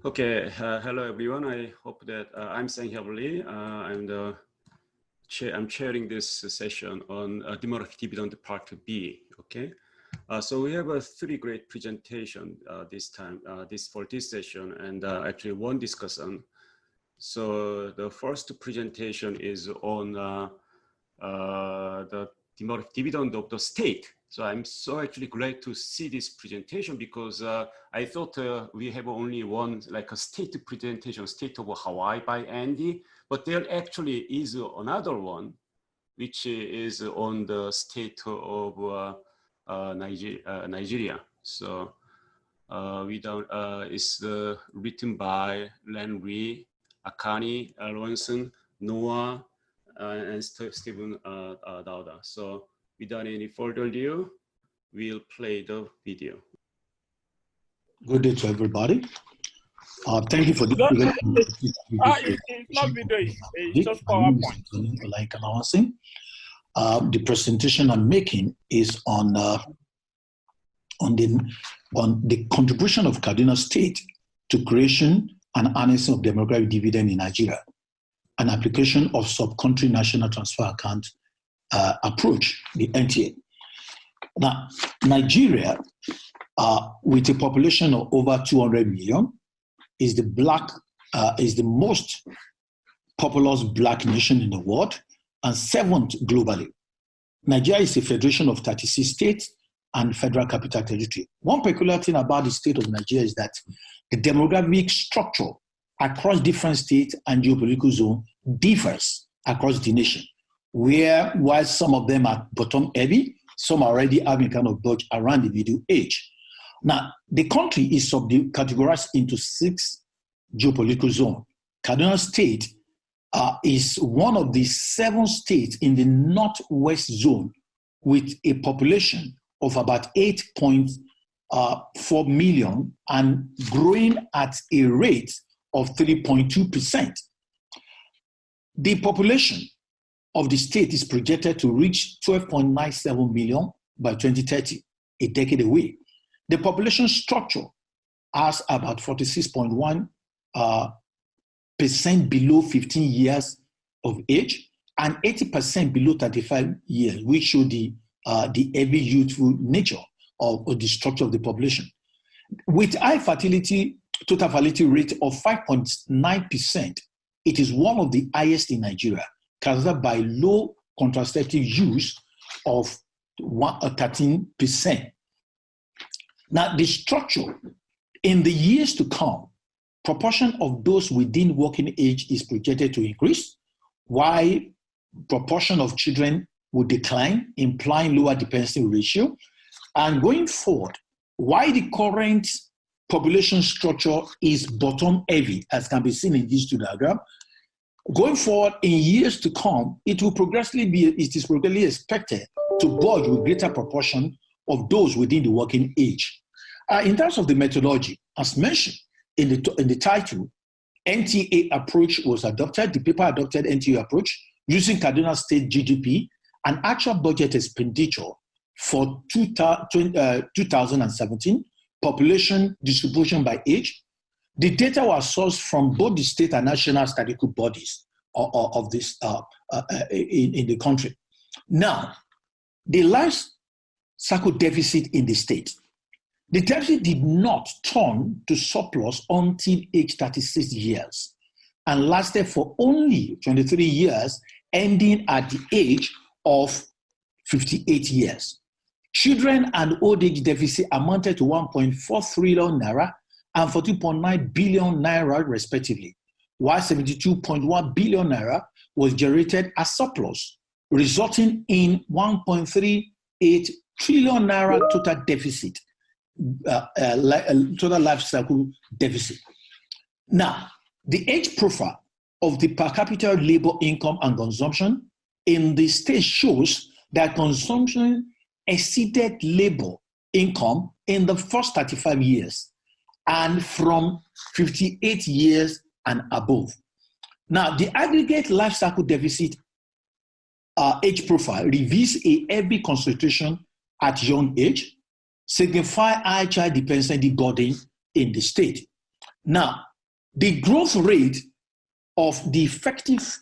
Okay, hello everyone. I hope that I'm saying heavily. I'm chairing this session on demographic dividend part B. Okay, so we have a three great presentation this time, for this session, and actually one discussion. So the first presentation is on the demographic dividend of the state. So I'm so actually glad to see this presentation because I thought we have only one, like a state presentation, State of Hawaii by Andy, but there actually is another one, which is on the state of Nigeria. So it's written by Lenry, Akani, Ronson, Noah, and Stephen Dauda. So without any further ado, we'll play the video. Good day to everybody. Thank you for the it's not video, it's just PowerPoint. The presentation I'm making is on the contribution of Kaduna State to creation and harnessing of demographic dividend in Nigeria, an application of sub-country national transfer account approach, the NTA. Now, Nigeria, with a population of over 200 million, is the most populous Black nation in the world and 7th globally. Nigeria is a federation of 36 states and Federal Capital Territory. One peculiar thing about the state of Nigeria is that the demographic structure across different states and geopolitical zones differs across the nation, while some of them are bottom heavy, some are already having kind of budge around the middle age. Now, the country is categorized into 6 geopolitical zones. Kaduna State is one of the 7 states in the northwest zone with a population of about 8.4 million and growing at a rate of 3.2%. The population of the state is projected to reach 12.97 million by 2030, a decade away. The population structure has about 46.1% below 15 years of age and 80% below 35 years, which show the heavy youthful nature of the structure of the population. With high fertility, total fertility rate of 5.9%, it is one of the highest in Nigeria, caused by low contraceptive use of 13%. Now, the structure, in the years to come, proportion of those within working age is projected to increase, while proportion of children will decline, implying lower dependency ratio. And going forward, while the current population structure is bottom heavy, as can be seen in this diagram, going forward in years to come, it is progressively expected to budge with greater proportion of those within the working age. In terms of the methodology, as mentioned in the title, NTA approach was adopted. The paper adopted NTA approach using Kaduna State GDP and actual budget expenditure for 2017, population distribution by age. The data was sourced from both the state and national statistical bodies of this in the country. Now, the life cycle deficit in the state. The deficit did not turn to surplus until age 36 years and lasted for only 23 years, ending at the age of 58 years. Children and old age deficit amounted to 1.4 trillion naira and 14.9 billion naira respectively, while 72.1 billion naira was generated as surplus, resulting in 1.38 trillion naira total deficit, total life cycle deficit. Now, the age profile of the per capita labor income and consumption in the state shows that consumption exceeded labor income in the first 35 years and from 58 years and above. Now, the aggregate life cycle deficit age profile reveals a heavy concentration at young age, signify high child dependency burden in the state. Now, the growth rate of the effective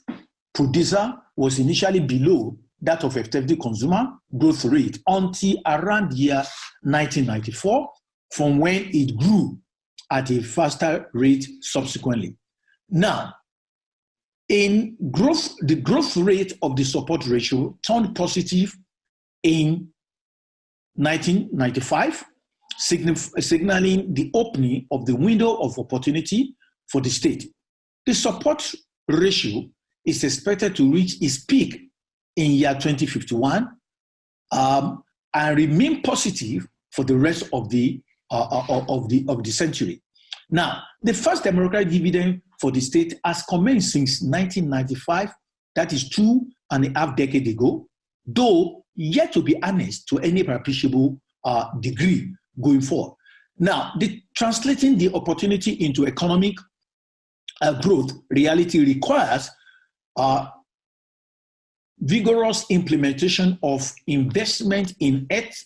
producer was initially below that of effective consumer growth rate until around year 1994, from when it grew at a faster rate subsequently. Now, in growth, the growth rate of the support ratio turned positive in 1995, signaling the opening of the window of opportunity for the state. The support ratio is expected to reach its peak in year 2051 and remain positive for the rest of the century. Now, the first democratic dividend for the state has commenced since 1995, that is 2.5 decades ago, though yet to be harnessed to any appreciable degree going forward. Now, translating the opportunity into economic growth reality requires vigorous implementation of investment in health,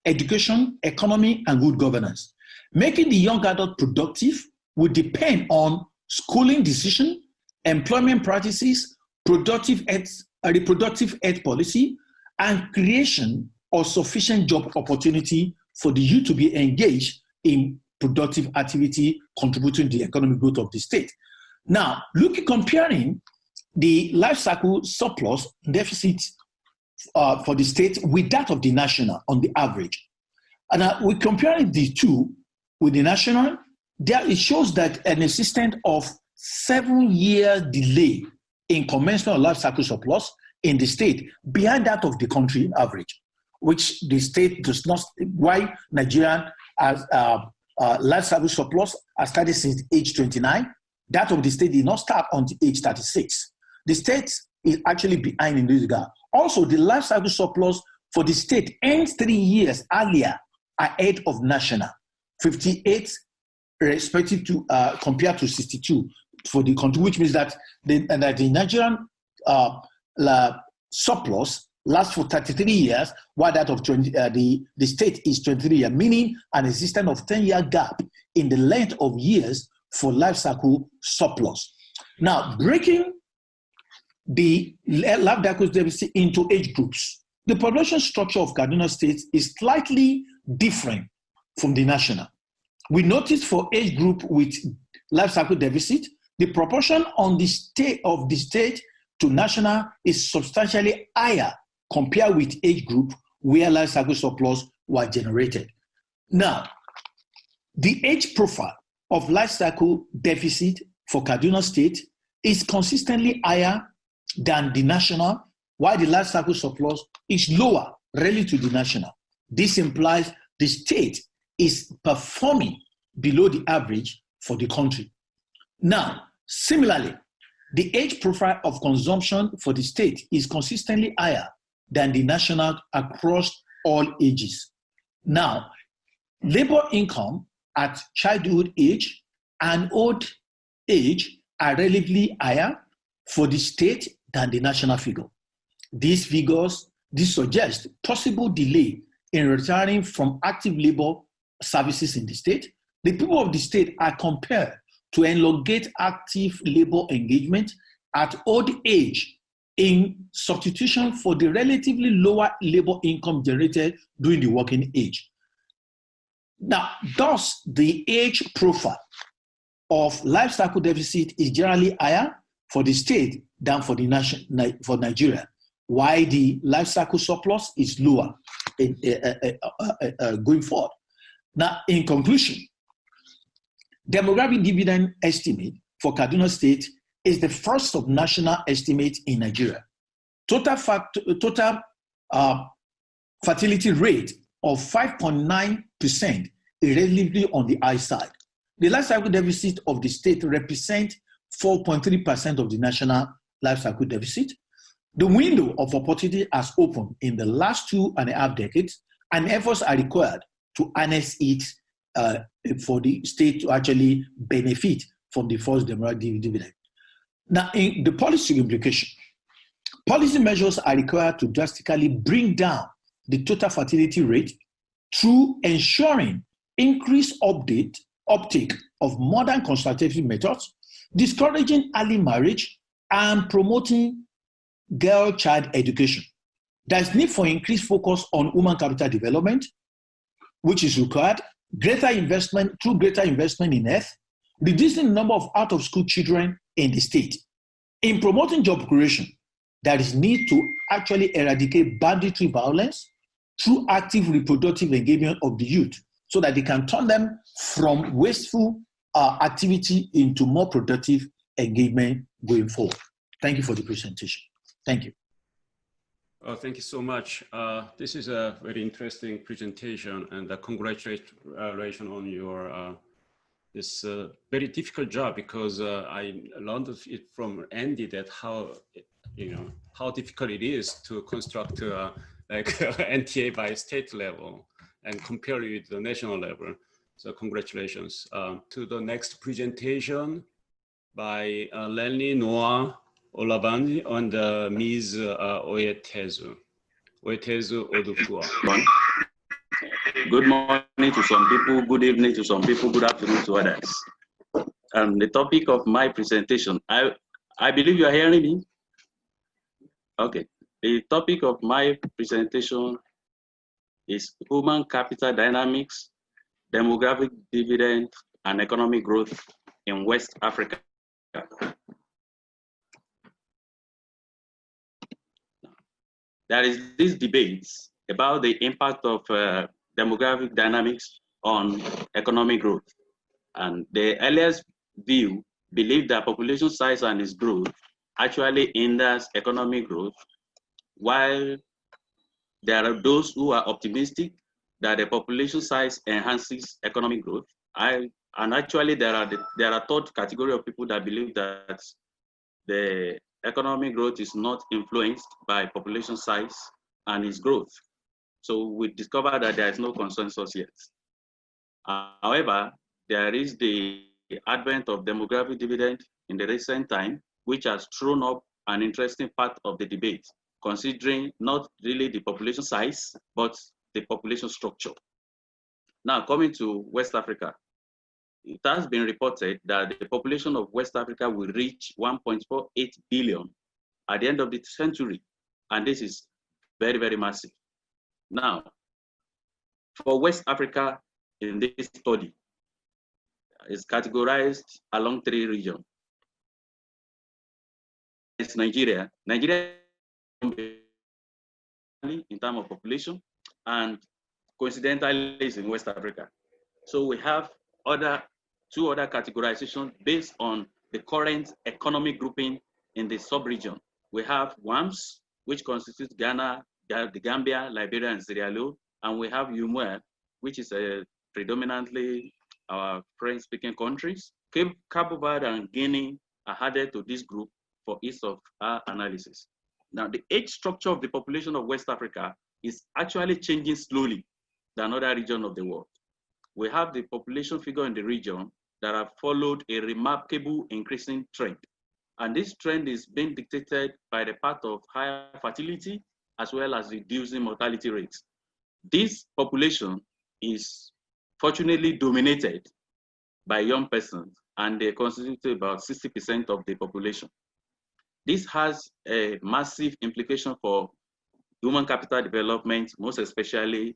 education, economy, and good governance. Making the young adult productive will depend on schooling decision, employment practices, reproductive health policy, and creation of sufficient job opportunity for the youth to be engaged in productive activity contributing to the economic growth of the state. Now, comparing the life cycle surplus deficit for the state with that of the national on the average. And we're comparing the two with the national, there it shows that an existence of 7-year delay in commencement of life cycle surplus in the state behind that of the country average, which the state does not, why Nigerian has life cycle surplus has started since age 29, that of the state did not start until age 36. The state is actually behind in this regard. Also, the life cycle surplus for the state ends 3 years earlier ahead of national, 58 respective to compared to 62 for the country, which means that the Nigerian surplus lasts for 33 years, while that of the state is 23 years, meaning an existence of 10-year gap in the length of years for life cycle surplus. Now, breaking the life cycle deficit into age groups, the population structure of Kaduna State is slightly different from the national. We notice for age group with life cycle deficit, the proportion on the state of the state to national is substantially higher compared with age group where life cycle surplus were generated. Now, the age profile of life cycle deficit for Kaduna State is consistently higher than the national, while the life cycle surplus is lower relative to the national. This implies the state is performing below the average for the country. Now, similarly, the age profile of consumption for the state is consistently higher than the national across all ages. Now, labor income at childhood age and old age are relatively higher for the state than the national figure. These suggest possible delay in retiring from active labor services in the state. The people of the state are compelled to elongate active labor engagement at old age in substitution for the relatively lower labor income generated during the working age. Now, thus, the age profile of life cycle deficit is generally higher for the state than for the for Nigeria, while the life cycle surplus is lower going forward. Now, in conclusion, demographic dividend estimate for Kaduna State is the first of national estimate in Nigeria. Total fertility rate of 5.9% is relatively on the high side. The life cycle deficit of the state represents 4.3% of the national life cycle deficit. The window of opportunity has opened in the last 2.5 decades, and efforts are required to harness it for the state to actually benefit from the first demographic dividend. Now, in the policy implication, policy measures are required to drastically bring down the total fertility rate through ensuring increased uptake of modern contraceptive methods, discouraging early marriage, and promoting girl-child education. There's need for increased focus on human capital development, which is required, greater investment in health, reducing the number of out-of-school children in the state. In promoting job creation, there is need to actually eradicate banditry violence through active reproductive engagement of the youth so that they can turn them from wasteful activity into more productive engagement going forward. Thank you for the presentation. Thank you. Thank you so much. This is a very interesting presentation, and congratulations on your this very difficult job, because I learned it from Andy that how difficult it is to construct like NTA by state level and compare it with the national level. So congratulations. To the next presentation by Lenny Noah Olabandi and Ms. Oyetezu. Oyetezu Odufua. Good morning to some people, good evening to some people, good afternoon to others. The topic of my presentation, I believe you are hearing me? Okay. The topic of my presentation is human capital dynamics, demographic dividend, and economic growth in West Africa. There is this debate about the impact of demographic dynamics on economic growth. And the earliest view believed that population size and its growth actually hinders economic growth, while there are those who are optimistic that the population size enhances economic growth. And actually there are a third category of people that believe that the economic growth is not influenced by population size and its growth. So we discovered that there is no consensus yet. However, there is the advent of demographic dividend in the recent time, which has thrown up an interesting part of the debate, considering not really the population size, but the population structure. Now, coming to West Africa, it has been reported that the population of West Africa will reach 1.48 billion at the end of the century. And this is very, very massive. Now, for West Africa in this study, is categorized along 3 regions. It's Nigeria. Nigeria in terms of population, and coincidentally is in West Africa. So we have two other categorizations based on the current economic grouping in the sub-region. We have WAMS, which constitutes Ghana, the Gambia, Liberia, and Sierra Leone, and we have UMWER, which is predominantly our French-speaking countries. Cabo Verde and Guinea are added to this group for ease of our analysis. Now, the age structure of the population of West Africa is actually changing slowly than other regions of the world. We have the population figure in the region that have followed a remarkable increasing trend. And this trend is being dictated by the part of higher fertility as well as reducing mortality rates. This population is fortunately dominated by young persons, and they constitute about 60% of the population. This has a massive implication for human capital development, most especially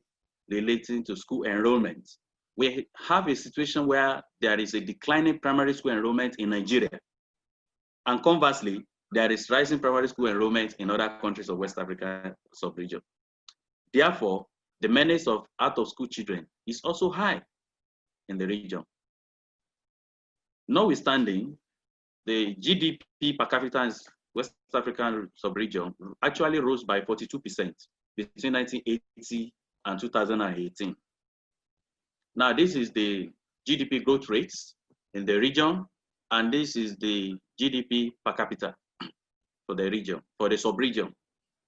relating to school enrollment. We have a situation where there is a declining primary school enrollment in Nigeria. And conversely, there is rising primary school enrollment in other countries of West Africa sub-region. Therefore, the menace of out-of-school children is also high in the region. Notwithstanding, the GDP per capita in West African sub-region actually rose by 42% between 1980 and 2018. Now, this is the GDP growth rates in the region, and this is the GDP per capita for the region, for the sub-region.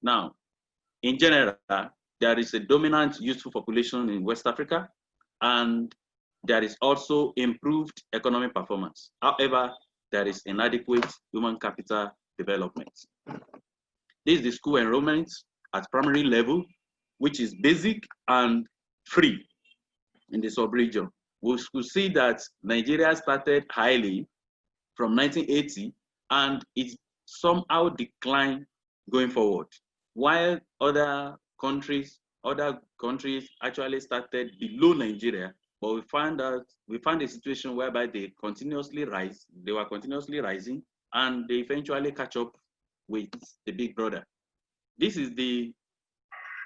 Now, in general, there is a dominant youthful population in West Africa, and there is also improved economic performance. However, there is inadequate human capital development. This is the school enrollment at primary level, which is basic and free in the sub-region. we could see that Nigeria started highly from 1980, and it somehow declined going forward, while other countries actually started below Nigeria. But we found a situation whereby they were continuously rising, and they eventually catch up with the big brother. This is the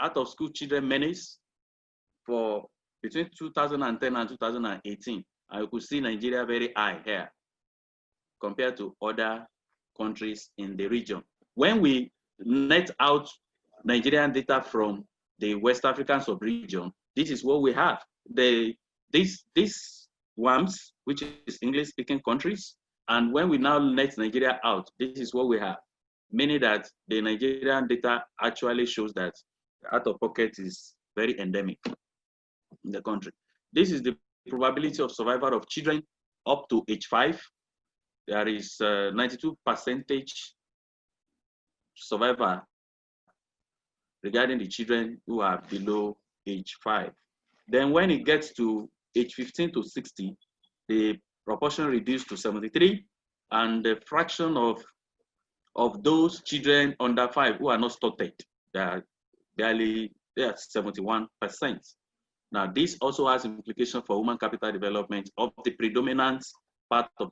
out of school children menace for between 2010 and 2018. And you could see Nigeria very high here compared to other countries in the region. When we net out Nigerian data from the West African sub-region, this is what we have. These WAMs, which is English-speaking countries, and when we now net Nigeria out, this is what we have, meaning that the Nigerian data actually shows that out-of-pocket is very endemic in the country. This is the probability of survival of children up to age 5. There is 92% survival regarding the children who are below age 5. Then when it gets to age 15 to 60, the proportion reduced to 73, and the fraction of those children under 5 who are not started, they are 71%. Now, this also has implications for human capital development of the predominant part of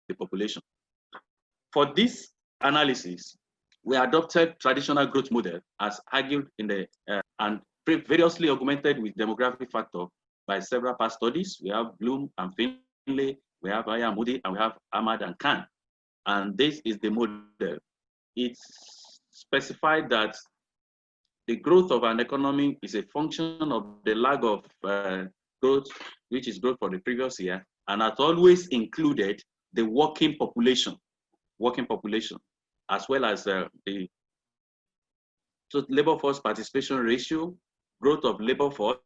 the population. For this analysis, we adopted traditional growth model as argued in the and variously augmented with demographic factor by several past studies. We have Bloom and Finlay, we have Aya Moody, and we have Ahmad and Khan. And this is the model. It's specified that the growth of an economy is a function of the lag of growth, which is growth for the previous year, and has always included the working population, as well as the labor force participation ratio, growth of labor force,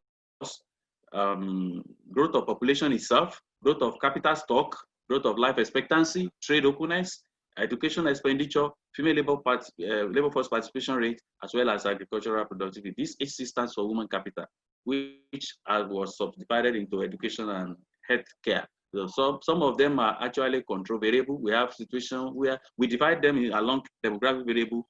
growth of population itself, growth of capital stock, growth of life expectancy, trade openness, education expenditure, female labor force participation rate, as well as agricultural productivity. This HC stands for human capital, which was subdivided into education and healthcare. So some of them are actually control variable. We have situations where we divide them along demographic variable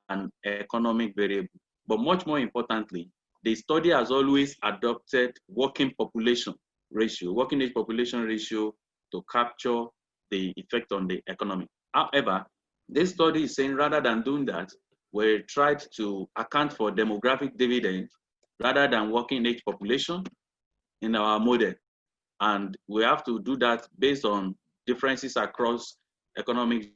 and economic variable. But much more importantly, the study has always adopted working population ratio, working age population ratio, to capture the effect on the economy. However, this study is saying rather than doing that, we tried to account for demographic dividend rather than working age population in our model. And we have to do that based on differences across economic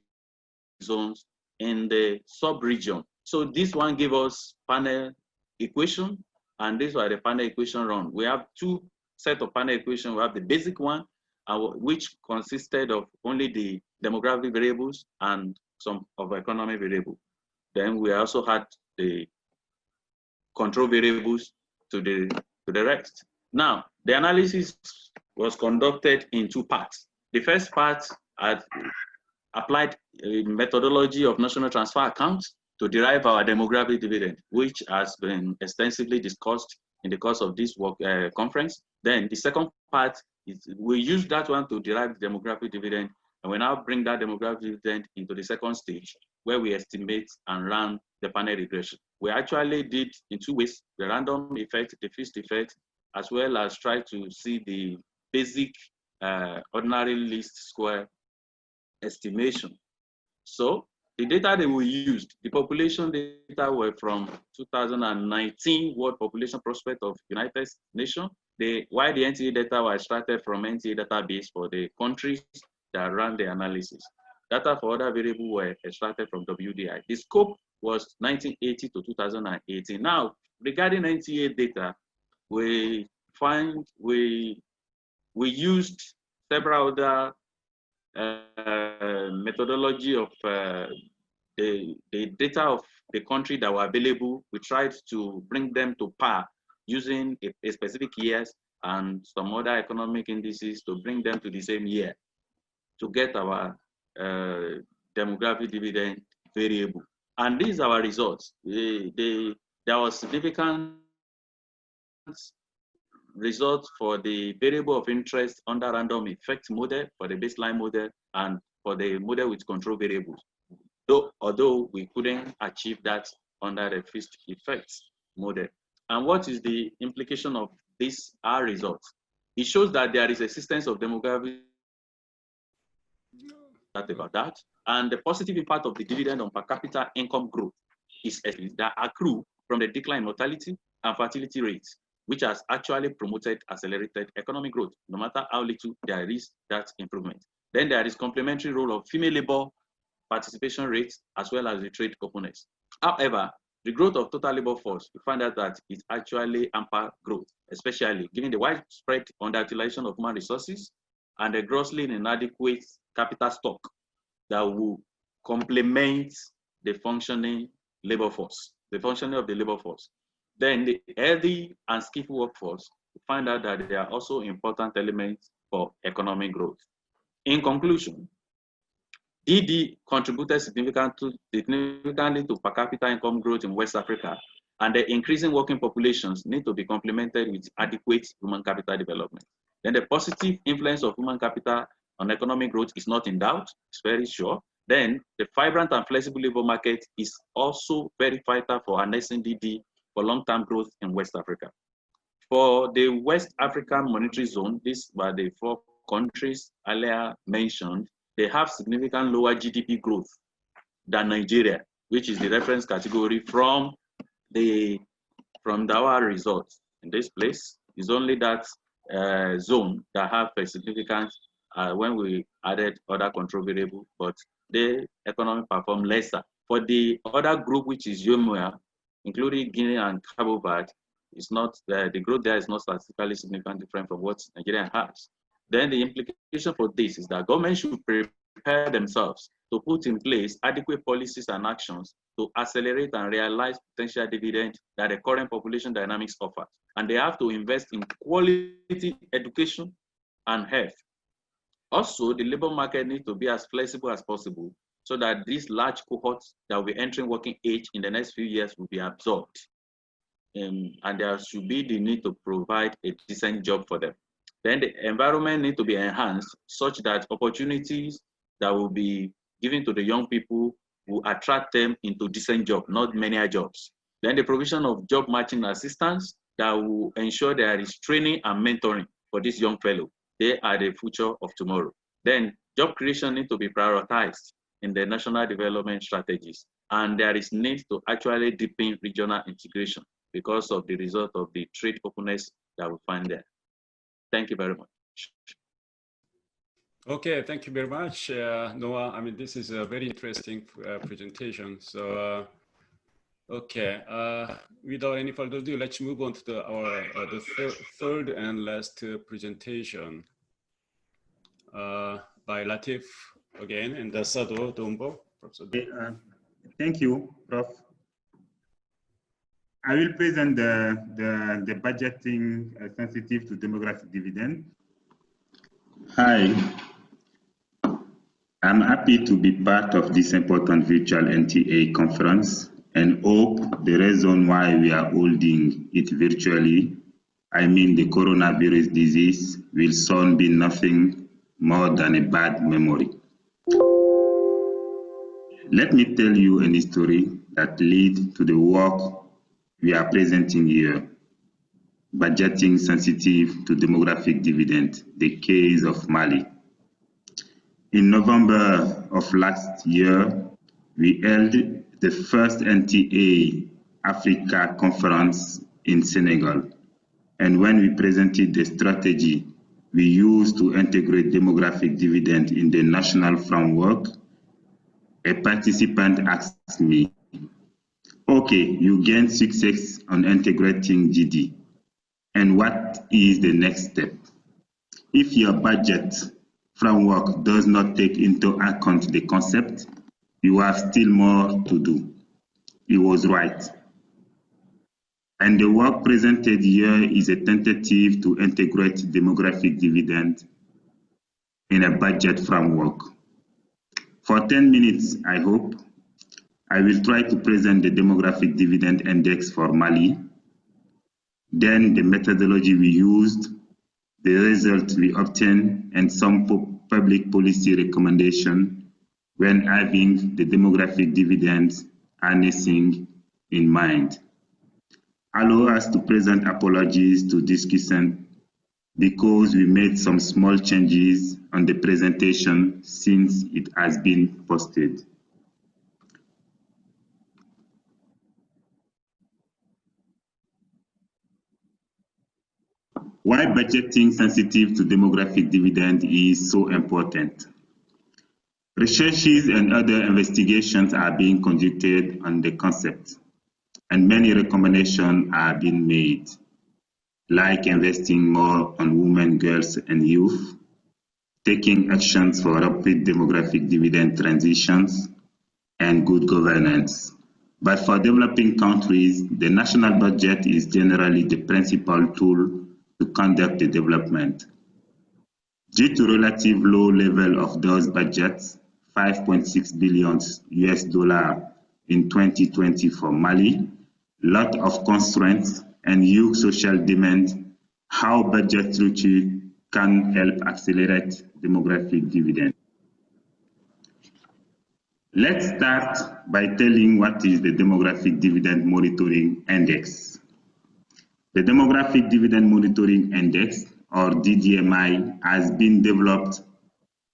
zones in the sub-region. So this one gave us panel equation, and these were the panel equation run. We have two sets of panel equation. We have the basic one, which consisted of only the demographic variables and some of economic variables. Then we also had the control variables to the rest. Now, the analysis was conducted in two parts. The first part had applied a methodology of national transfer accounts to derive our demographic dividend, which has been extensively discussed in the course of this work conference. Then the second part is we use that one to derive the demographic dividend, and we now bring that demographic dividend into the second stage, where we estimate and run the panel regression. We actually did in two ways: the random effect, the fixed effect, as well as try to see the basic ordinary least square estimation. So the data that we used, the population data were from 2019 World Population Prospect of United Nations. While the NTA data were extracted from NTA database for the countries that ran the analysis. Data for other variables were extracted from WDI. The scope was 1980 to 2018. Now, regarding NTA data, we used several other methodology of the data of the country that were available. We tried to bring them to par using a specific years and some other economic indices to bring them to the same year to get our demographic dividend variable. And these are our results. The there was significant results for the variable of interest under random effect model, for the baseline model, and for the model with control variables. Although we couldn't achieve that under the fixed effects model. And what is the implication of this result? It shows that there is existence of demographic about that, and the positive impact of the dividend on per capita income growth is that accrue from the decline in mortality and fertility rates, which has actually promoted accelerated economic growth, no matter how little there is that improvement. Then there is complementary role of female labor participation rates as well as the trade openness. However, the growth of total labor force, we find out that it actually hamper growth, especially given the widespread underutilization of human resources and the grossly inadequate capital stock that will complement the functioning labor force, the functioning of the labor force. Then the healthy and skillful workforce, we find out that they are also important elements for economic growth. In conclusion, DD contributed significantly to per capita income growth in West Africa, and the increasing working populations need to be complemented with adequate human capital development. Then the positive influence of human capital on economic growth is not in doubt, it's very sure. Then the vibrant and flexible labor market is also very vital for harnessing DD for long-term growth in West Africa. For the West African Monetary Zone, these were the 4 countries earlier mentioned. They have significant lower GDP growth than Nigeria, which is the reference category from our results. In this place, is only that zone that have a significant when we added other control variable, but the economy performed lesser. For the other group, which is UMOA, including Guinea and Cabo Verde, is not the growth there is not statistically significantly different from what Nigeria has. Then the implication for this is that government should prepare themselves to put in place adequate policies and actions to accelerate and realize potential dividend that the current population dynamics offers. And they have to invest in quality education and health. Also, the labor market needs to be as flexible as possible so that these large cohorts that will be entering working age in the next few years will be absorbed. And there should be the need to provide a decent job for them. Then the environment needs to be enhanced such that opportunities that will be given to the young people will attract them into decent jobs, not many jobs. Then the provision of job matching assistance that will ensure there is training and mentoring for this young fellow. They are the future of tomorrow. Then job creation needs to be prioritized in the national development strategies. And there is need to actually deepen regional integration because of the result of the trade openness that we find there. Thank you very much. Okay, thank you very much, Noah. I mean, this is a very interesting presentation. So, okay, without any further ado, let's move on to the third and last presentation by Latif again, and Sado Dombo. Thank you, Prof. I will present the budgeting sensitive to demographic dividend. Hi, I'm happy to be part of this important virtual NTA conference and hope the reason why we are holding it virtually, I mean the coronavirus disease, will soon be nothing more than a bad memory. Let me tell you a story that leads to the work we are presenting here. Budgeting sensitive to demographic dividend, the case of Mali. In November of last year, we held the first NTA Africa conference in Senegal. And when we presented the strategy we used to integrate demographic dividend in the national framework, a participant asked me, okay, you gained success on integrating GD. And what is the next step? If your budget framework does not take into account the concept, you have still more to do. He was right. And the work presented here is a tentative to integrate demographic dividend in a budget framework. For 10 minutes, I hope, I will try to present the demographic dividend index for Mali, then the methodology we used, the result we obtained, and some public policy recommendation when having the demographic dividends harnessing in mind. Allow us to present apologies to discussant because we made some small changes on the presentation since it has been posted. Why budgeting sensitive to demographic dividend is so important. Researches and other investigations are being conducted on the concept, and many recommendations are being made, like investing more on women, girls, and youth, taking actions for rapid demographic dividend transitions, and good governance. But for developing countries, the national budget is generally the principal tool to conduct the development. Due to relative low level of those budgets, $5.6 billion in 2020 for Mali, lot of constraints and huge social demand, how budget structure can help accelerate demographic dividend. Let's start by telling what is the Demographic Dividend Monitoring Index. The Demographic Dividend Monitoring Index, or DDMI, has been developed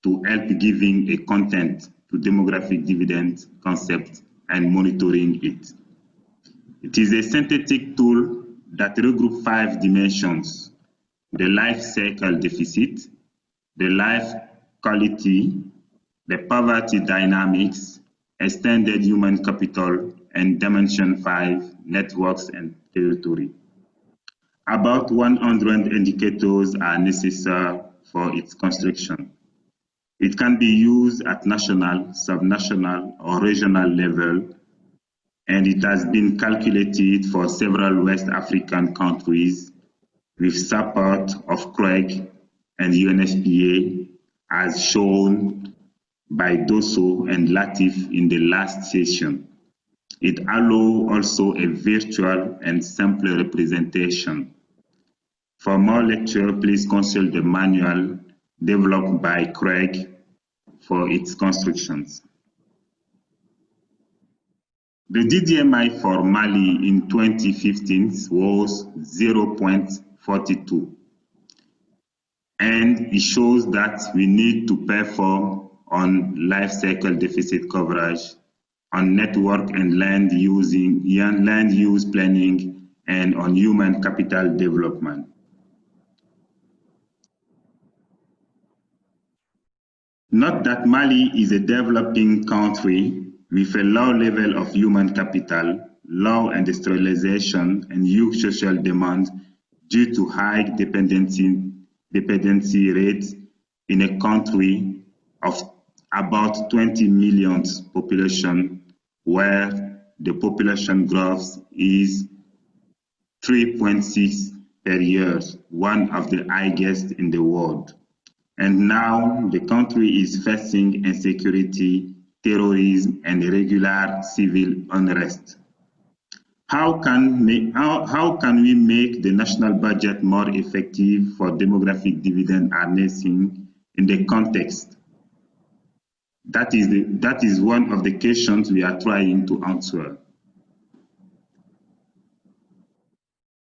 to help giving a content to demographic dividend concept and monitoring it. It is a synthetic tool that regroups 5 dimensions: the life cycle deficit, the life quality, the poverty dynamics, extended human capital, and dimension 5, networks and territory. About 100 indicators are necessary for its construction. It can be used at national, subnational, or regional level, and it has been calculated for several West African countries with support of Craig and UNFPA, as shown by Dosso and Latif in the last session. It allows also a virtual and simple representation. For more lecture, please consult the manual developed by Craig for its constructions. The DDMI for Mali in 2015 was 0.42, and it shows that we need to perform on life cycle deficit coverage, on network and land use planning, and on human capital development. Note that Mali is a developing country with a low level of human capital, low industrialization, and huge social demand due to high dependency rates in a country of about 20 million population, where the population growth is 3.6 per year, one of the highest in the world. And now the country is facing insecurity, terrorism, and irregular civil unrest. How can we make the national budget more effective for demographic dividend harnessing in the context? That is one of the questions we are trying to answer.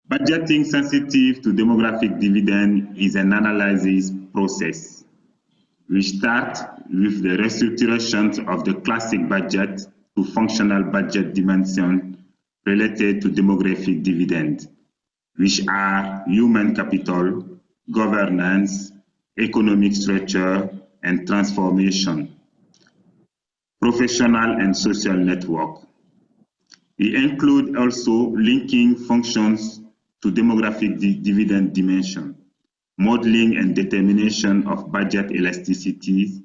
Budgeting sensitive to demographic dividend is an analysis process. We start with the restructuration of the classic budget to functional budget dimension related to demographic dividend, which are human capital, governance, economic structure, and transformation, professional and social network. We include also linking functions to demographic dividend dimension, modeling and determination of budget elasticities,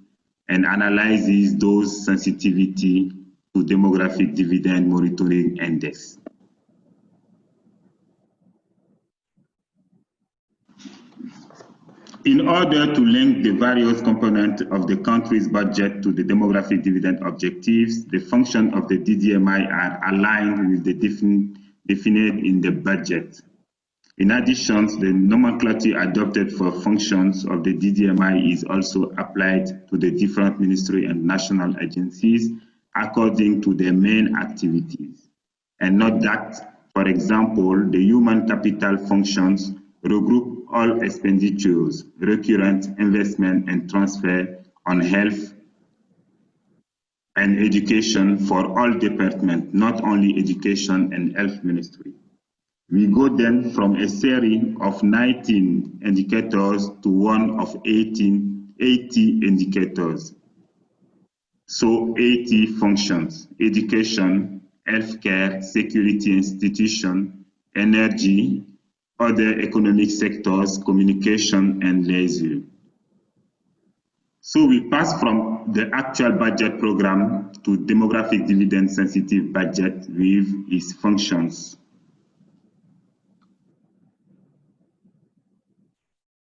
and analyzes those sensitivity to demographic dividend monitoring index. In order to link the various components of the country's budget to the demographic dividend objectives, the functions of the DDMI are aligned with the defined in the budget. In addition, the nomenclature adopted for functions of the DDMI is also applied to the different ministry and national agencies according to their main activities. And note that, for example, the human capital functions regroup all expenditures, recurrent investment and transfer on health and education for all departments, not only education and health ministry. We go then from a series of 19 indicators to one of 80 indicators. So 80 functions: education, healthcare, security institution, energy, other economic sectors, communication, and leisure. So we pass from the actual budget program to demographic dividend sensitive budget with its functions.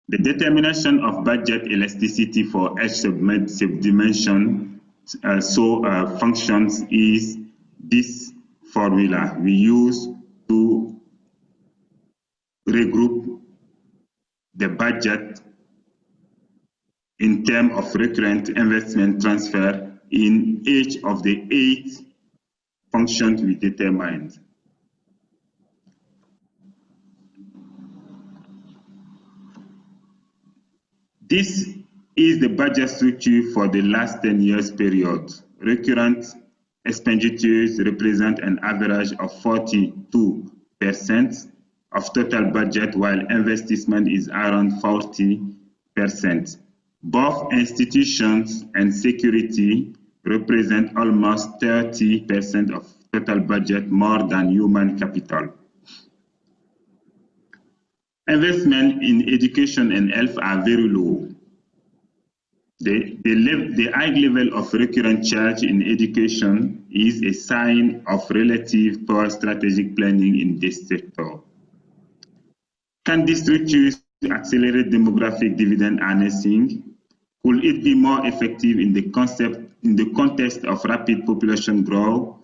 The determination of budget elasticity for each subdimension functions is this formula we use to regroup the budget in terms of recurrent investment transfer in each of the 8 functions we determined. This is the budget structure for the last 10 years period. Recurrent expenditures represent an average of 42% of total budget, while investment is around 40%. Both institutions and security represent almost 30% of total budget, more than human capital. Investment in education and health are very low. The high level of recurrent charge in education is a sign of relative poor strategic planning in this sector. Can these structures accelerate demographic dividend harnessing? Could it be more effective in the context of rapid population growth,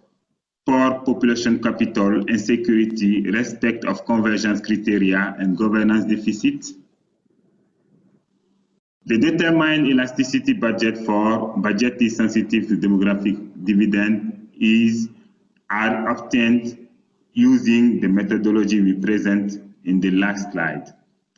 poor population capital, insecurity, respect of convergence criteria, and governance deficit? The determined elasticity budget for budget sensitive to demographic dividend are obtained using the methodology we present in the last slide.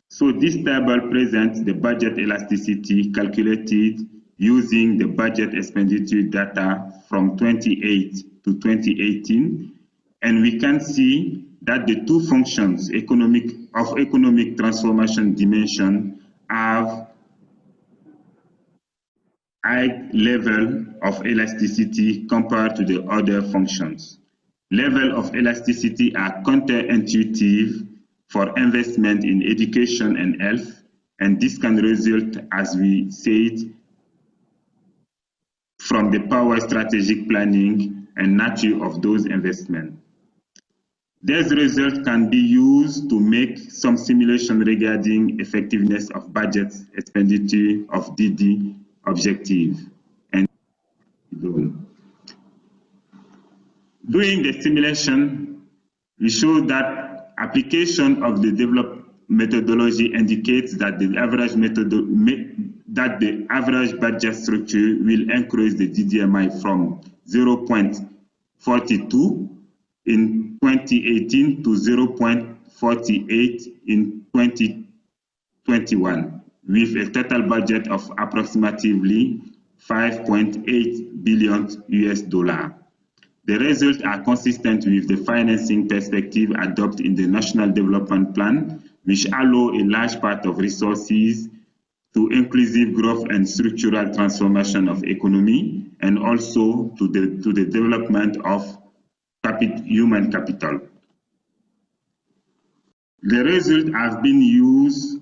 So this table presents the budget elasticity calculated using the budget expenditure data from 2008 to 2018, and we can see that the 2 functions economic transformation dimension have high level of elasticity compared to the other functions. Level of elasticity are counterintuitive for investment in education and health, and this can result, as we said, from the power strategic planning and nature of those investments. These results can be used to make some simulation regarding effectiveness of budget expenditure of DD objective. And doing the simulation, we show that application of the developed methodology indicates that the average budget structure will increase the DDMI from 0.42 in 2018 to 0.48 in 2021, with a total budget of approximately $5.8 billion. The results are consistent with the financing perspective adopted in the National Development Plan, which allow a large part of resources to inclusive growth and structural transformation of economy, and also to the development of human capital. The results have been used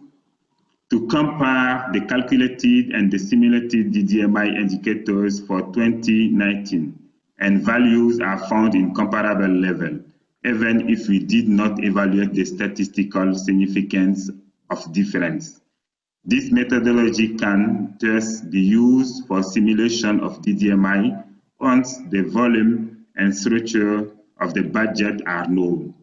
to compare the calculated and the simulated DDMI indicators for 2019, and values are found in comparable level, even if we did not evaluate the statistical significance of difference. This methodology can thus be used for simulation of DDMI once the volume and structure of the budget are known.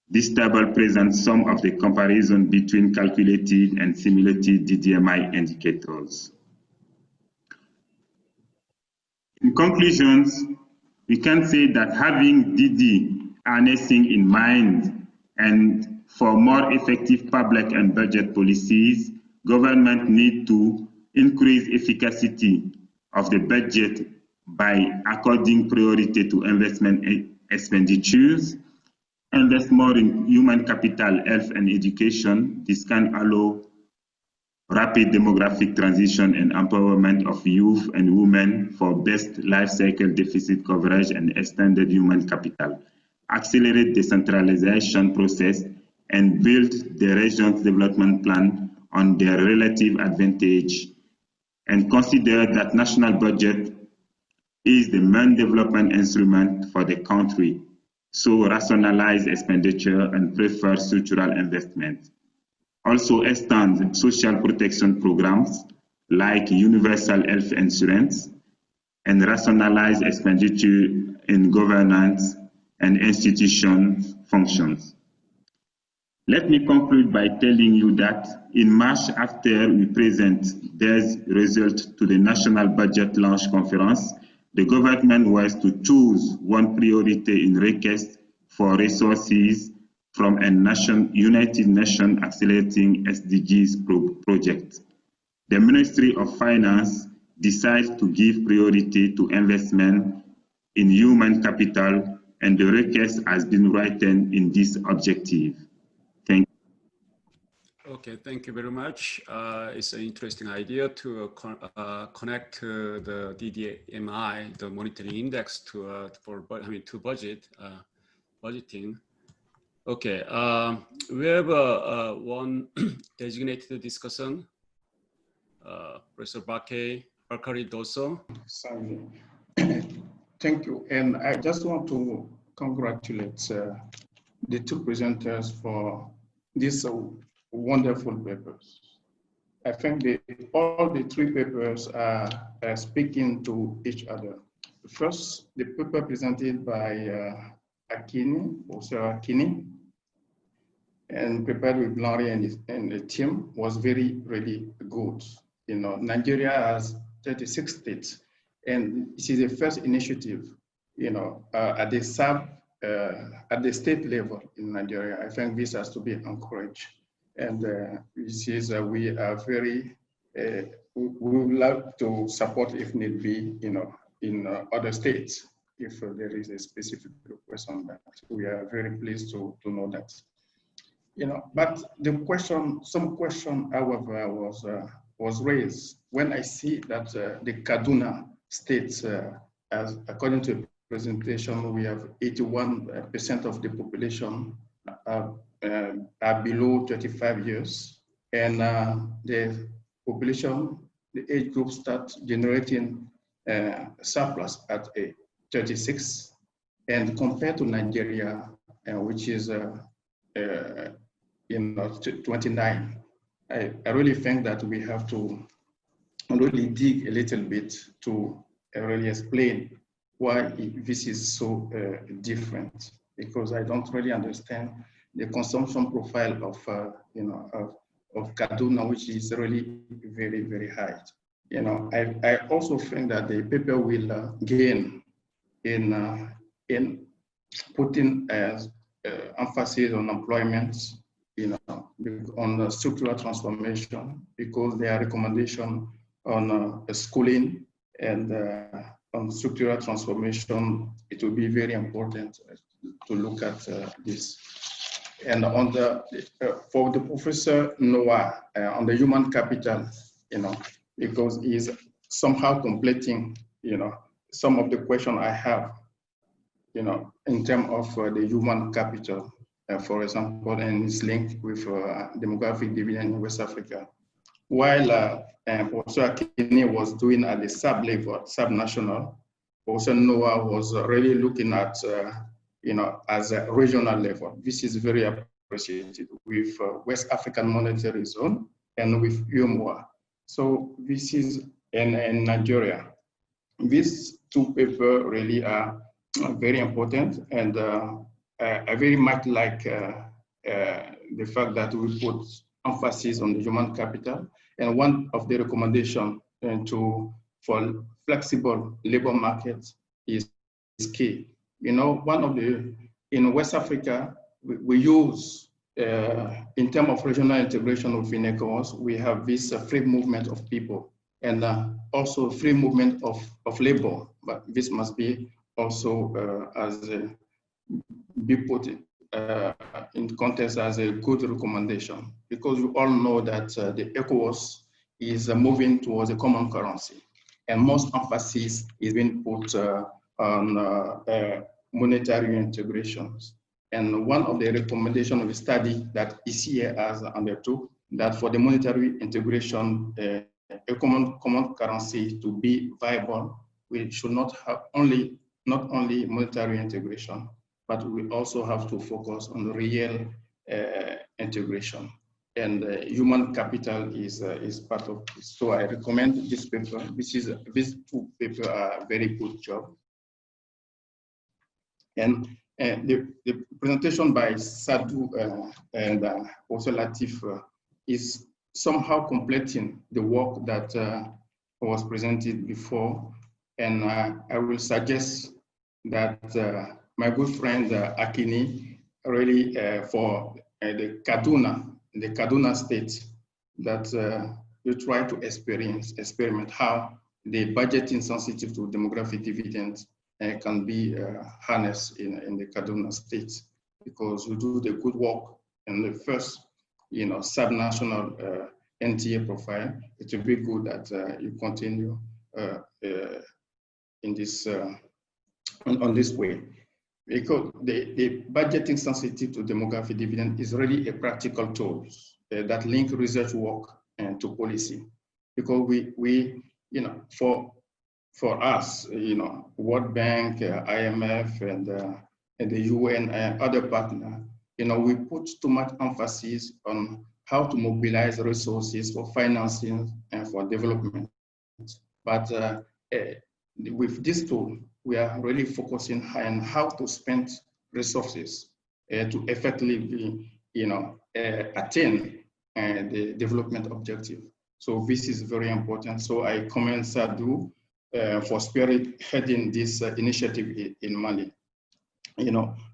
This table presents some of the comparison between calculated and simulated DDMI indicators. In conclusions, we can say that having DD harnessing in mind and for more effective public and budget policies, government need to increase efficacy of the budget by according priority to investment expenditures, invest more in human capital, health, and education. This can allow rapid demographic transition and empowerment of youth and women for best life cycle deficit coverage and extended human capital, accelerate decentralization process, and build the region's development plan on their relative advantage, and consider that national budget is the main development instrument for the country, so rationalize expenditure and prefer structural investment. Also extend social protection programs like universal health insurance and rationalize expenditure in governance and institution functions. Let me conclude by telling you that in March, after we present these results to the National Budget Launch Conference, the government was to choose one priority in request for resources from a United Nations Accelerating SDGs project. The Ministry of Finance decided to give priority to investment in human capital, and the request has been written in this objective. Thank you. Okay, thank you very much. It's an interesting idea to connect the DDMI, the monetary index, to budgeting. Okay, we have one designated discussion. Professor Bakari Doso. Thank you. And I just want to congratulate the two presenters for these wonderful papers. I think all the three papers are speaking to each other. First, the paper presented by Professor Akini, and prepared with Laurie and the team was really good. You know, Nigeria has 36 states, and this is the first initiative, you know, at the state level in Nigeria. I think this has to be encouraged, and this is we are very we would like to support if need be, you know, in other states if there is a specific request on that. We are very pleased to know that. You know, but some question, however, was raised when I see that the Kaduna state, as according to the presentation, we have 81% of the population are below 35 years, and the population, the age group start generating surplus at 36, and compared to Nigeria, which is 29. I really think that we have to really dig a little bit to really explain why this is so different, because I don't really understand the consumption profile of Kaduna, which is really very high. You know, I also think that the paper will gain in putting emphasis on employment, you know, on the structural transformation, because there are recommendations on schooling and on structural transformation. It will be very important to look at this. And on the for the Professor Noah on the human capital, you know, because he's somehow completing, you know, some of the question I have, you know, in terms of the human capital. For example, and it's linked with demographic dividend in West Africa. While Professor Akini was doing at the sub-level, sub-national, Professor Noah was really looking at, you know, as a regional level. This is very appreciated with West African Monetary Zone and with UMOA. So this is in Nigeria. These two papers really are very important, and I very much like the fact that we put emphasis on the human capital, and one of the recommendations for flexible labor markets is key. You know, in West Africa, we use, in terms of regional integration within ECOWAS, we have this free movement of people and also free movement of labor, but this must be also be put in context as a good recommendation, because you all know that the ECOWAS is moving towards a common currency, and most emphasis is being put on monetary integrations. And one of the recommendations of the study that ECA has undertook, that for the monetary integration, a common currency to be viable, we should not only monetary integration, but we also have to focus on real integration. And human capital is part of this. So I recommend this paper. These two papers are a very good job. And the presentation by Sadhu and also Latif is somehow completing the work that was presented before. And I will suggest that my good friend Akini, really for the Kaduna state, that you try to experiment how the budgeting sensitive to demographic dividends can be harnessed in the Kaduna state, because you do the good work in the first, sub-national NTA profile. It will be good that you continue in this on this way, because the budgeting sensitive to demographic dividend is really a practical tool that link research work and to policy, because we for us, World Bank, IMF, and the UN and other partners, we put too much emphasis on how to mobilize resources for financing and for development. But with this tool, we are really focusing on how to spend resources to effectively, attain the development objective. So this is very important. So I commend Sadhu for spearheading this initiative in Mali.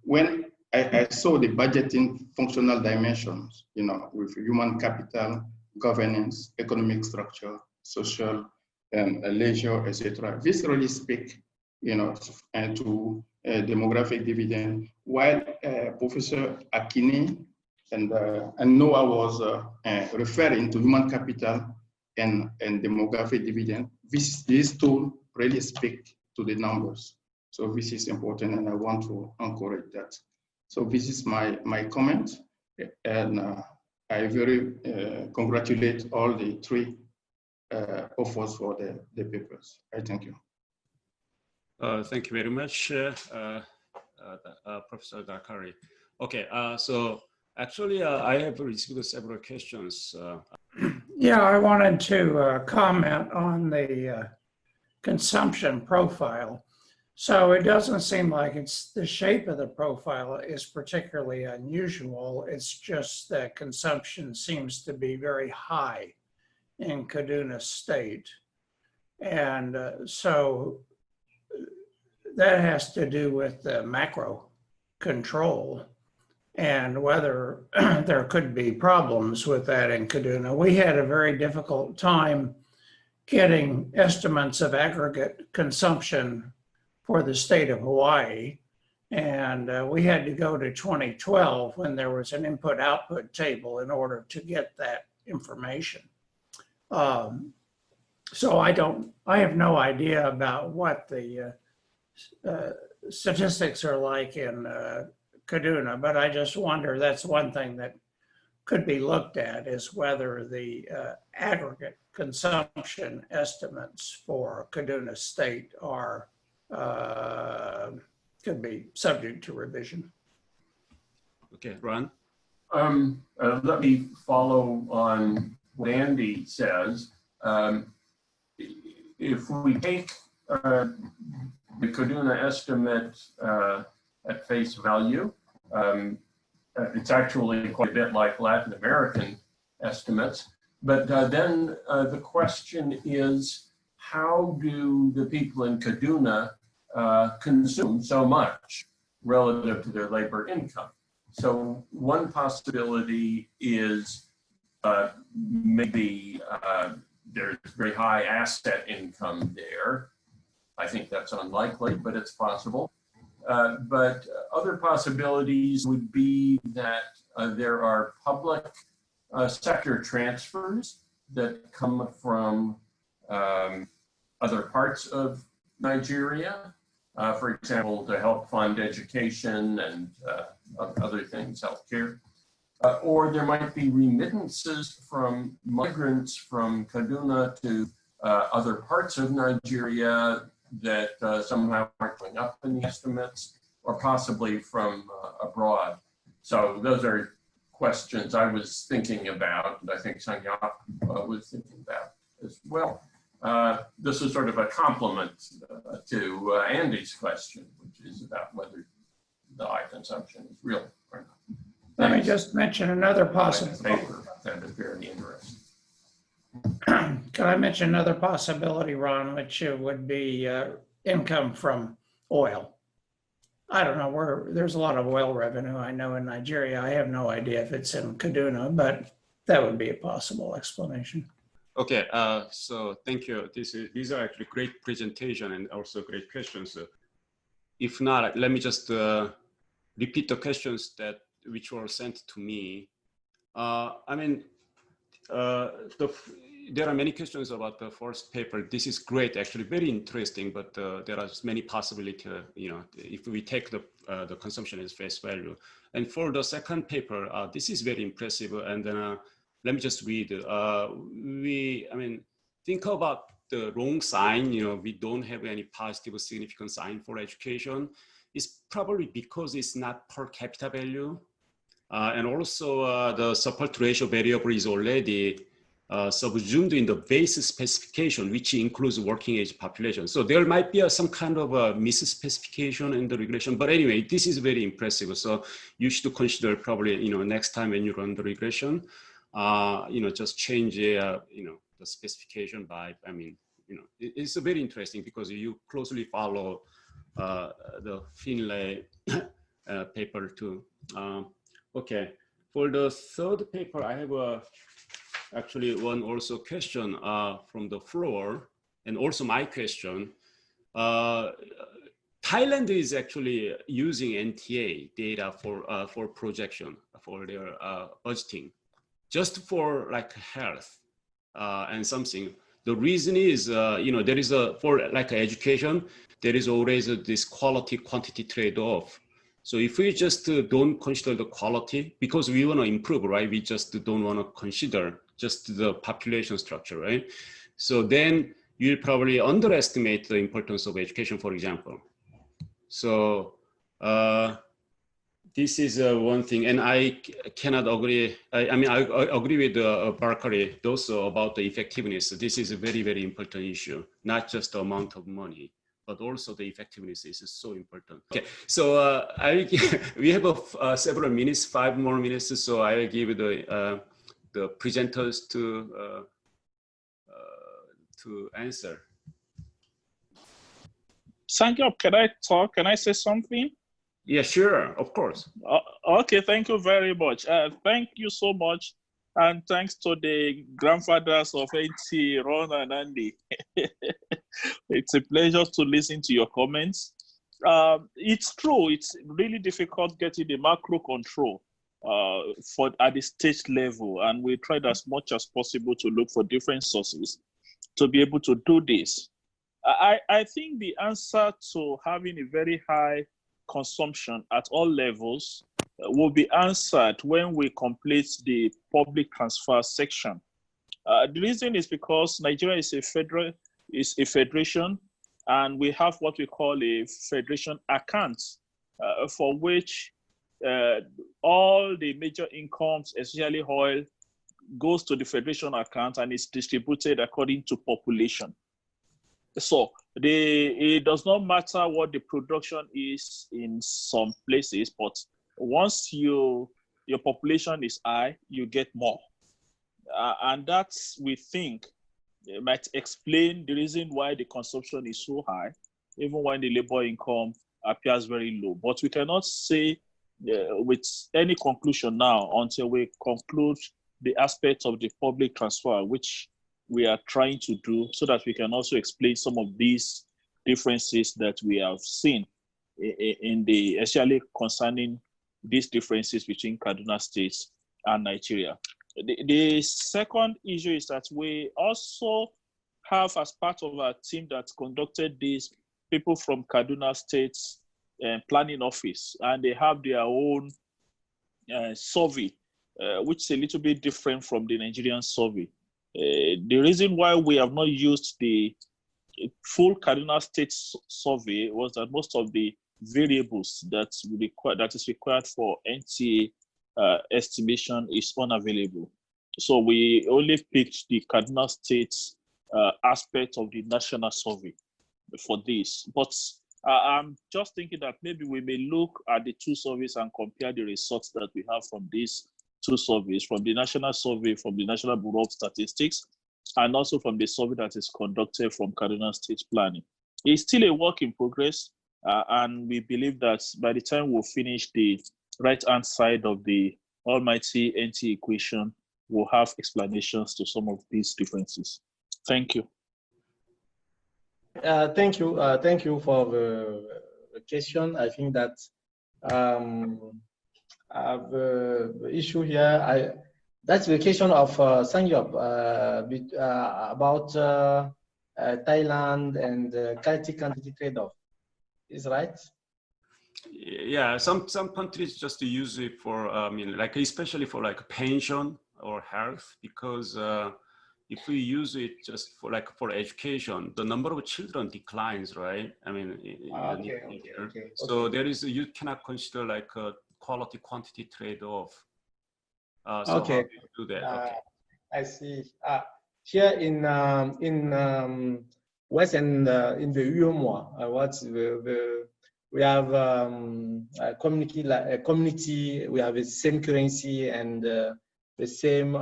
When I saw the budgeting functional dimensions, with human capital, governance, economic structure, social, and leisure, etc. This really speaks, to demographic dividend. While Professor Akini and Noah was referring to human capital and demographic dividend, this tool really speak to the numbers. So this is important, and I want to encourage that. So this is my comment, and I very congratulate all the three authors for the papers. I thank you. Thank you very much, Professor Dakari. Okay, so actually I have received several questions. Yeah, I wanted to comment on the consumption profile. So it doesn't seem like the shape of the profile is particularly unusual. It's just that consumption seems to be very high in Kaduna State. And so that has to do with the macro control and whether there could be problems with that in Kaduna. We had a very difficult time getting estimates of aggregate consumption for the state of Hawaii. And we had to go to 2012 when there was an input-output table in order to get that information. So I have no idea about what the statistics are like in Kaduna, but I just wonder, that's one thing that could be looked at, is whether the aggregate consumption estimates for Kaduna State are could be subject to revision. Okay, Ron? Let me follow on what Andy says. If we take the Kaduna estimate at face value, it's actually quite a bit like Latin American estimates. But then the question is, how do the people in Kaduna consume so much relative to their labor income? So one possibility is maybe there's very high asset income there. I think that's unlikely, but it's possible. But other possibilities would be that there are public sector transfers that come from other parts of Nigeria, for example, to help fund education and other things, healthcare. Or there might be remittances from migrants from Kaduna to other parts of Nigeria that somehow aren't going up in the estimates, or possibly from abroad. So those are questions I was thinking about, and I think Sanyap was thinking about as well. This is sort of a complement to Andy's question, which is about whether the high consumption is real or not. Let me just mention another possibility. That is very interesting. Can I mention another possibility, Ron, which would be income from oil? I don't know where, there's a lot of oil revenue I know in Nigeria. I have no idea if it's in Kaduna, but that would be a possible explanation. Okay, so thank you. These are actually great presentation and also great questions. If not, let me just repeat the questions which were sent to me. I mean, there are many questions about the first paper. This is great, actually very interesting, but there are many possibilities, if we take the consumption as face value. And for the second paper, this is very impressive. And then let me just read. Think about the wrong sign, we don't have any positive significant sign for education. It's probably because it's not per capita value. And also the support ratio variable is already subsumed in the base specification, which includes working age population. So there might be some kind of a misspecification in the regression. But anyway, this is very impressive. So you should consider probably, next time when you run the regression, just change, the specification by, it's very interesting because you closely follow the Finlay paper too. Okay, for the third paper, I have actually one also question from the floor, and also my question. Thailand is actually using NTA data for projection for their budgeting, just for like health and something. The reason is, there is for like education, there is always this quality quantity trade-off. So if we just don't consider the quality, because we want to improve, right? We just don't want to consider just the population structure, right? So then you'll probably underestimate the importance of education, for example. So this is one thing, and I cannot agree. I agree with Barkari also about the effectiveness. This is a very, very important issue, not just the amount of money, but also the effectiveness is so important. Okay, so we have several minutes, 5 more minutes, so I will give the presenters to answer. Sankyop, can I talk? Can I say something? Yeah, sure, of course. Okay, thank you very much. Thank you so much. And thanks to the grandfathers of NT, Ron and Andy. It's a pleasure to listen to your comments. It's true, it's really difficult getting the macro control at the state level. And we tried as much as possible to look for different sources to be able to do this. I think the answer to having a very high consumption at all levels will be answered when we complete the public transfer section. The reason is because Nigeria is a federation, and we have what we call a federation account for which all the major incomes, especially oil, goes to the federation account and is distributed according to population. So it does not matter what the production is in some places, but once your population is high, you get more. And that's, we think, might explain the reason why the consumption is so high, even when the labor income appears very low. But we cannot say with any conclusion now until we conclude the aspect of the public transfer, which we are trying to do, so that we can also explain some of these differences that we have seen in the, especially concerning these differences between Kaduna State and Nigeria. The second issue is that we also have, as part of our team that conducted this, people from Kaduna State's planning office, and they have their own survey, which is a little bit different from the Nigerian survey. The reason why we have not used the full Kaduna State survey was that most of the variables that is required for NTA estimation is unavailable. So we only picked the Kaduna State aspect of the national survey for this. But I'm just thinking that maybe we may look at the two surveys and compare the results that we have from these two surveys, from the national survey, from the National Bureau of Statistics, and also from the survey that is conducted from Kaduna State Planning. It's still a work in progress, and we believe that by the time we'll finish the right-hand side of the almighty NT equation, we'll have explanations to some of these differences. Thank you. Thank you. Thank you for the question. I think that the issue here, that's the question of Sangyop about Thailand and quality-quantity trade-off. Is right? Yeah, some countries just use it for, like especially for like pension or health, because if we use it just for education, the number of children declines, right? I mean, Okay. So there is, you cannot consider like a quality quantity trade-off. So okay. how do you do that? Okay. I see. Here in West and in the UMOA, we have a community. We have the same currency and the same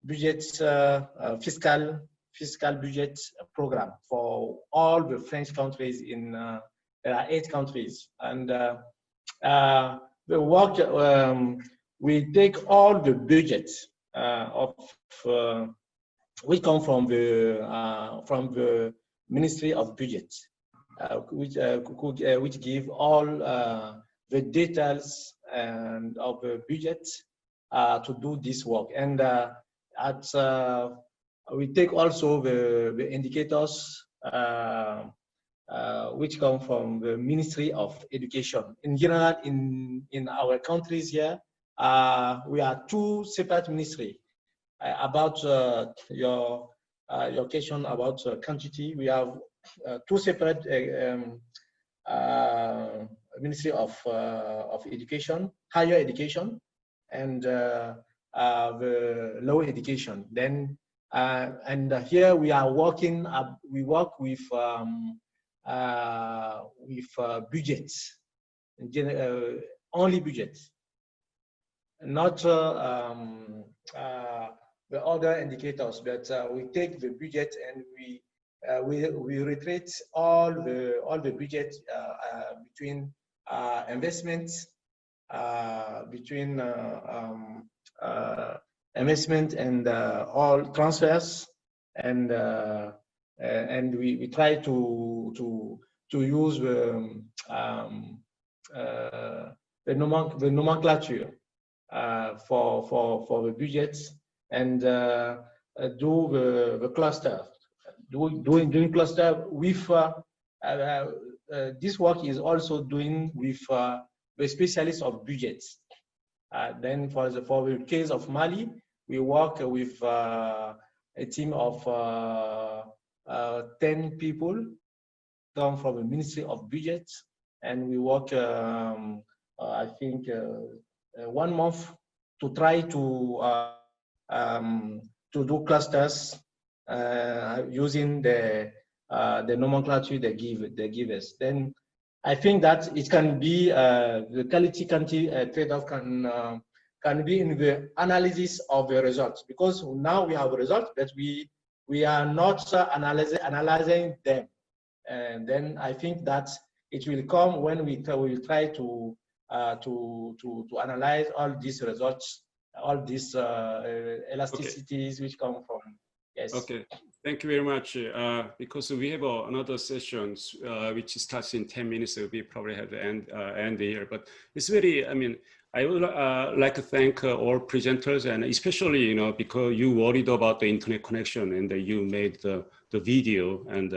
budget, fiscal budget program for all the French countries. There are 8 countries, and the work we take all the budget we come from the Ministry of Budget, which give all the details of the budget to do this work. And we take also the indicators which come from the Ministry of Education. In general, in our countries here, we are 2 separate ministries. About your question about quantity, we have 2 separate Ministry of Education, higher education, and the lower education. Then and here we are working. We work with budgets, only budgets, not the other indicators. But we take the budget and we retreat all the budget between investments, between investment and all transfers, and we try to use the nomenclature for the budgets, and do the cluster. Doing cluster with this work is also doing with the specialists of budgets. Then for the case of Mali, we work with a team of 10 people come from the Ministry of Budget, and we work I think 1 month try to do clusters using the nomenclature they give us. Then I think that it can be the quality trade-off can be in the analysis of the results, because now we have results, but we are not analyzing them. And then I think that it will come when we will try to analyze all these results, all these elasticities which come from. Yes. Okay. Thank you very much. Because we have another session which starts in 10 minutes, so we probably have to end here. But it's very, I mean, I would like to thank all presenters, and especially, because you worried about the internet connection and you made the video and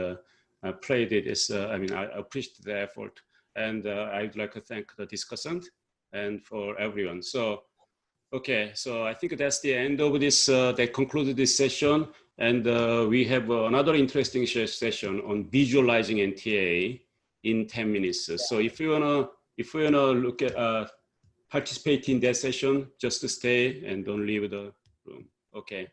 played it. It's, I mean, I appreciate the effort, and I'd like to thank the discussant and for everyone. So, okay, so I think that's the end of this. That concluded this session, and we have another interesting session on visualizing NTA in 10 minutes. So if you wanna look at participate in that session, just stay and don't leave the room. Okay.